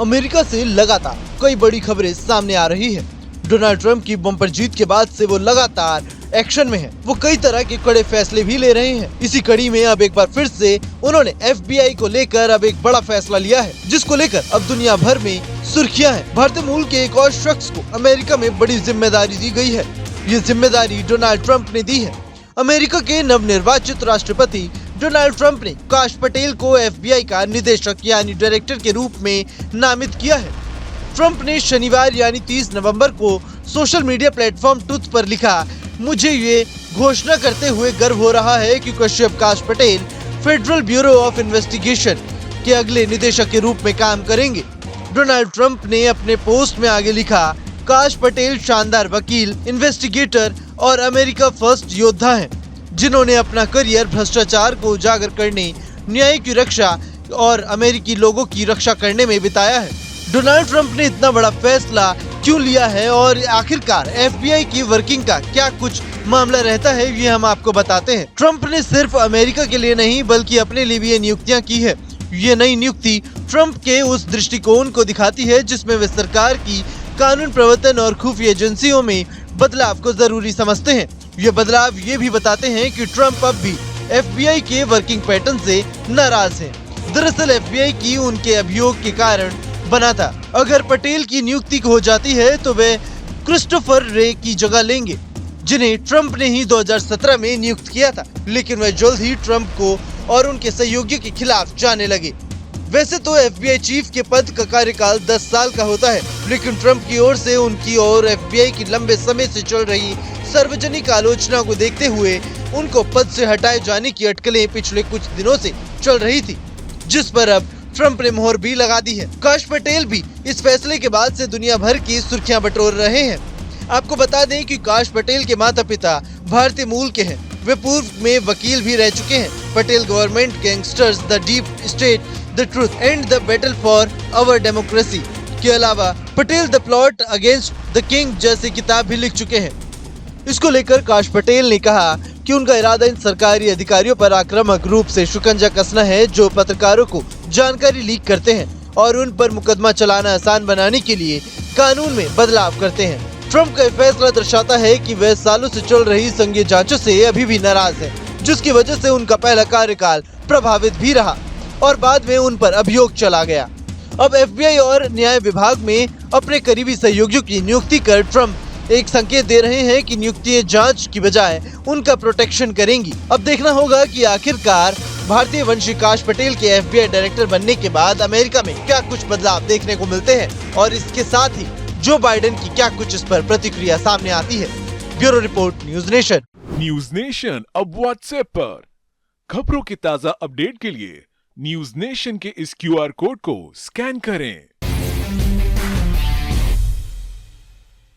America से लगातार कई बड़ी खबरें सामने आ रही है। डोनाल्ड ट्रंप की बम्पर जीत के बाद से वो लगातार एक्शन में है। वो कई तरह के कड़े फैसले भी ले रहे हैं। इसी कड़ी में अब एक बार फिर से उन्होंने FBI को लेकर अब एक बड़ा फैसला लिया है, जिसको लेकर अब दुनिया भर में सुर्खियां हैं। भारतीय मूल के एक और शख्स को अमेरिका में बड़ी जिम्मेदारी दी गई है। ये जिम्मेदारी डोनाल्ड ट्रंप ने दी है। अमेरिका के नवनिर्वाचित राष्ट्रपति डोनाल्ड ट्रंप ने काश पटेल को FBI का निदेशक यानी डायरेक्टर के रूप में नामित किया है। ट्रंप ने शनिवार यानी 30 नवंबर को सोशल मीडिया प्लेटफॉर्म ट्रूथ पर लिखा, मुझे ये घोषणा करते हुए गर्व हो रहा है कि कश्यप काश Patel federal bureau of investigation के अगले निदेशक के रूप में काम करेंगे। डोनाल्ड ट्रंप ने अपने पोस्ट में आगे लिखा, काश पटेल शानदार वकील, इन्वेस्टिगेटर और अमेरिका फर्स्ट योद्धा हैं, जिन्होंने अपना करियर भ्रष्टाचार को उजागर करने, न्याय की रक्षा और अमेरिकी लोगों की रक्षा करने में बिताया है। डोनाल्ड ट्रंप ने इतना बड़ा फैसला क्यों लिया है और आखिरकार FBI की वर्किंग का क्या कुछ मामला रहता है, ये हम आपको बताते हैं। ट्रंप ने सिर्फ अमेरिका के लिए नहीं बल्कि अपने लिए भी ये नियुक्तियां की है। ये नई नियुक्ति ट्रंप के उस दृष्टिकोण को दिखाती है जिसमें वे सरकार की कानून प्रवर्तन और खुफिया एजेंसियों में बदलाव को जरूरी समझते हैं। ये बदलाव ये भी बताते हैं कि ट्रंप अब भी FBI के वर्किंग पैटर्न से नाराज हैं। दरअसल FBI की उनके अभियोग के कारण बना था। अगर पटेल की नियुक्ति हो जाती है तो वे क्रिस्टोफर रे की जगह लेंगे, जिन्हें ट्रंप ने ही 2017 में नियुक्त किया था, लेकिन वे जल्द ही ट्रंप को और उनके सहयोगियों के खिलाफ जाने लगे। वैसे तो FBI चीफ के पद का कार्यकाल 10 साल का होता है, लेकिन ट्रंप की ओर से उनकी और FBI की लंबे समय से चल रही सार्वजनिक आलोचना को देखते हुए उनको पद से हटाए जाने की अटकलें पिछले कुछ दिनों से चल रही थी, जिस पर अब ट्रंप ने मोहर भी लगा दी है। काश पटेल भी इस फैसले के बाद से दुनिया भर की सुर्खियां बटोर रहे हैं। आपको बता दें कि काश पटेल के माता पिता भारतीय मूल के हैं। वे पूर्व में वकील भी रह चुके हैं। Patel government, gangsters, the deep state, the truth and the battle for our democracy के अलावा Patel the plot against the king जैसी किताब भी लिख चुके हैं। इसको लेकर काश पटेल ने कहा कि उनका इरादा इन सरकारी अधिकारियों पर आक्रामक रूप से शिकंजा कसना है जो पत्रकारों को जानकारी लीक करते हैं और उन पर मुकदमा चलाना आसान बनाने के लिए कानून में बदलाव करते हैं। ट्रंप का फैसला दर्शाता है कि वह सालों से चल रही संघीय जांचों से अभी भी नाराज है, जिसकी वजह से उनका पहला कार्यकाल प्रभावित भी रहा और बाद में उन पर अभियोग चला गया। अब FBI और न्याय विभाग में अपने करीबी सहयोगियों की नियुक्ति कर ट्रंप एक संकेत दे रहे हैं कि नियुक्तियां जांच की बजाय उनका प्रोटेक्शन करेंगी। अब देखना होगा कि आखिरकार भारतीय वंशी काश पटेल के FBI डायरेक्टर बनने के बाद अमेरिका में क्या कुछ बदलाव देखने को मिलते हैं और इसके साथ ही जो बाइडेन की क्या कुछ इस पर प्रतिक्रिया सामने आती है। Bureau report, news nation. News nation अब व्हाट्सएप पर खबरों के ताजा अपडेट के लिए न्यूज नेशन के इस QR कोड को स्कैन करें।